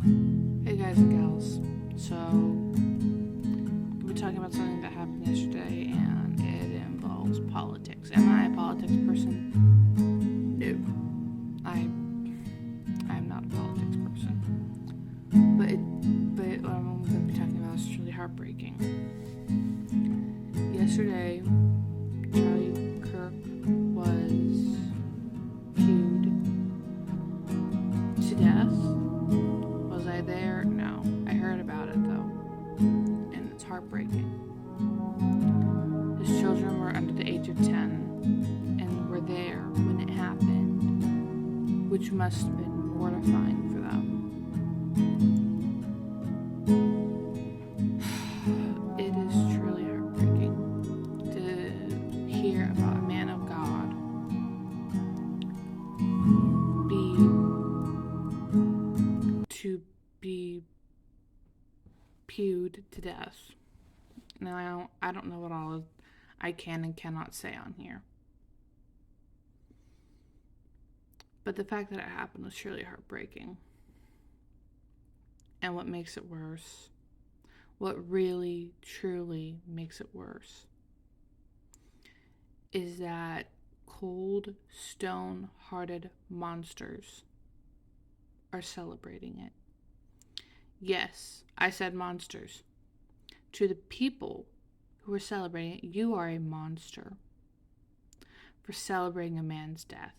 Hey guys and gals. So, we're talking about something that happened yesterday and it involves politics. Am I a politics person? No. I'm not a politics person. But what I'm going to be talking about is truly heartbreaking. Yesterday, Charlie Kirk was pewed to death. Was I there? No. I heard about it though, and it's heartbreaking. His children were under the age of 10 and were there when it happened, which must have been mortifying for them. It is truly heartbreaking to hear about a man of God be pewed to death. Now, I don't know what all I can and cannot say on here. But the fact that it happened was truly heartbreaking. And what makes it worse, what really, truly makes it worse, is that cold, stone-hearted monsters are celebrating it. Yes, I said monsters. To the people who are celebrating it, you are a monster for celebrating a man's death.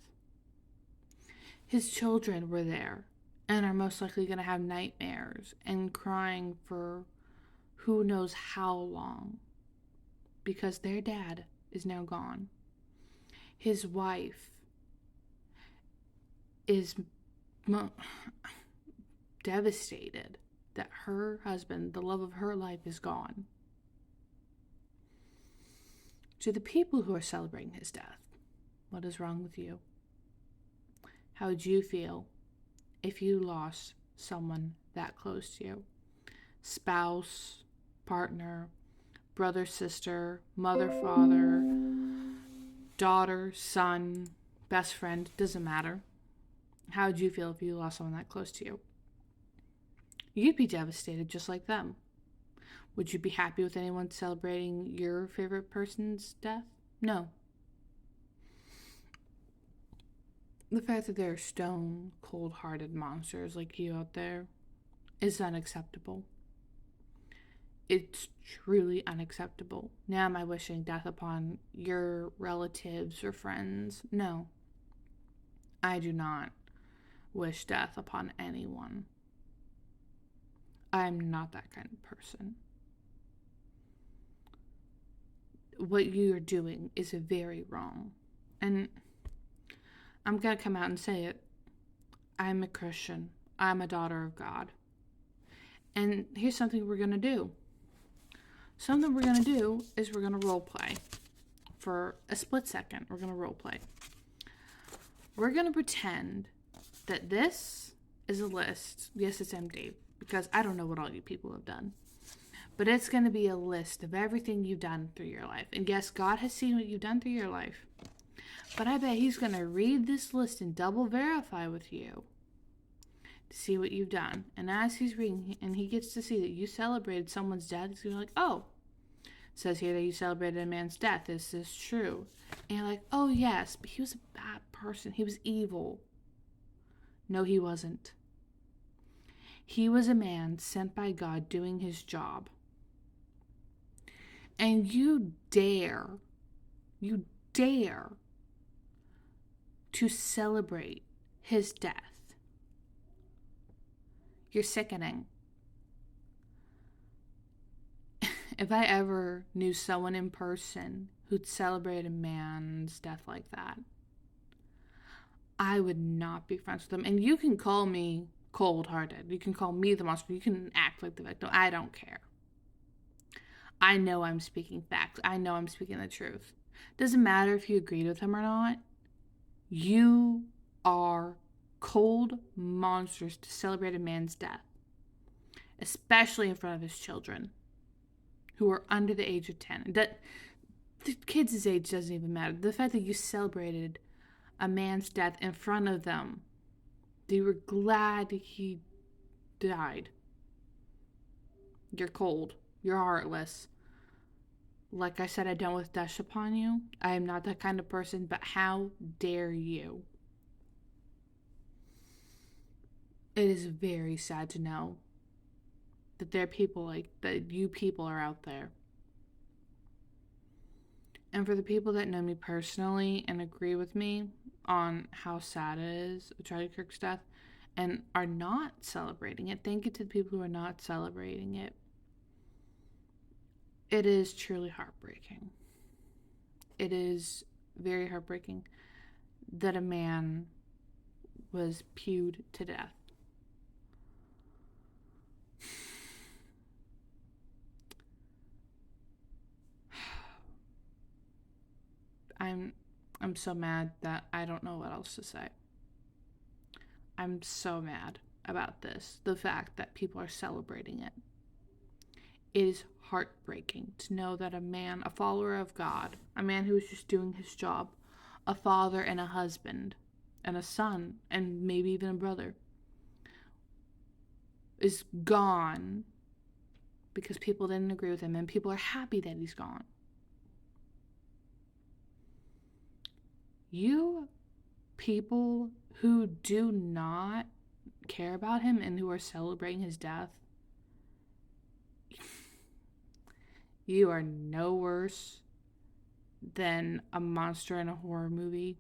His children were there and are most likely going to have nightmares and crying for who knows how long because their dad is now gone. His wife is devastated that her husband, the love of her life, is gone. To the people who are celebrating his death, what is wrong with you? How would you feel if you lost someone that close to you? Spouse, partner, brother, sister, mother, father, daughter, son, best friend, doesn't matter. How would you feel if you lost someone that close to you? You'd be devastated just like them. Would you be happy with anyone celebrating your favorite person's death? No. The fact that there are stone, cold-hearted monsters like you out there is unacceptable. It's truly unacceptable. Now am I wishing death upon your relatives or friends? No. I do not wish death upon anyone. I'm not that kind of person. What you're doing is very wrong. And I'm going to come out and say it. I'm a Christian. I'm a daughter of God. And here's something we're going to do. Something we're going to do is we're going to role play. For a split second, we're going to role play. We're going to pretend that this is a list. Yes, it's empty because I don't know what all you people have done. But it's going to be a list of everything you've done through your life. And yes, God has seen what you've done through your life. But I bet he's going to read this list and double verify with you to see what you've done. And as he's reading and he gets to see that you celebrated someone's death, he's going to be like, oh, it says here that you celebrated a man's death. Is this true? And you're like, oh, yes, but he was a bad person. He was evil. No, he wasn't. He was a man sent by God doing his job. And you dare to celebrate his death. You're sickening. If I ever knew someone in person who'd celebrate a man's death like that, I would not be friends with them. And you can call me cold-hearted. You can call me the monster. You can act like the victim. I don't care. I know I'm speaking facts. I know I'm speaking the truth. Doesn't matter if you agreed with him or not. You are cold monsters to celebrate a man's death, especially in front of his children who are under the age of 10. That the kids' age doesn't even matter. The fact that you celebrated a man's death in front of them, they were glad he died. You're cold. You're heartless. Like I said, I don't wish death upon you. I am not that kind of person, but how dare you? It is very sad to know that there are people like that. You people are out there. And for the people that know me personally and agree with me on how sad it is, Charlie Kirk's death, and are not celebrating it, thank you to the people who are not celebrating it. It is truly heartbreaking. It is very heartbreaking that a man was pewed to death. I'm so mad that I don't know what else to say. I'm so mad about this. The fact that people are celebrating it. It is heartbreaking to know that a man, a follower of God, a man who is just doing his job, a father and a husband and a son and maybe even a brother, is gone because people didn't agree with him, and people are happy that he's gone. You people who do not care about him and who are celebrating his death, you are no worse than a monster in a horror movie.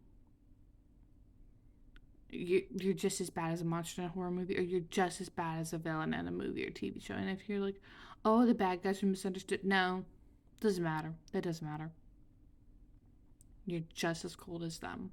You're just as bad as a monster in a horror movie, or you're just as bad as a villain in a movie or TV show. And if you're like, oh, the bad guys are misunderstood, no, doesn't matter. That doesn't matter. You're just as cold as them.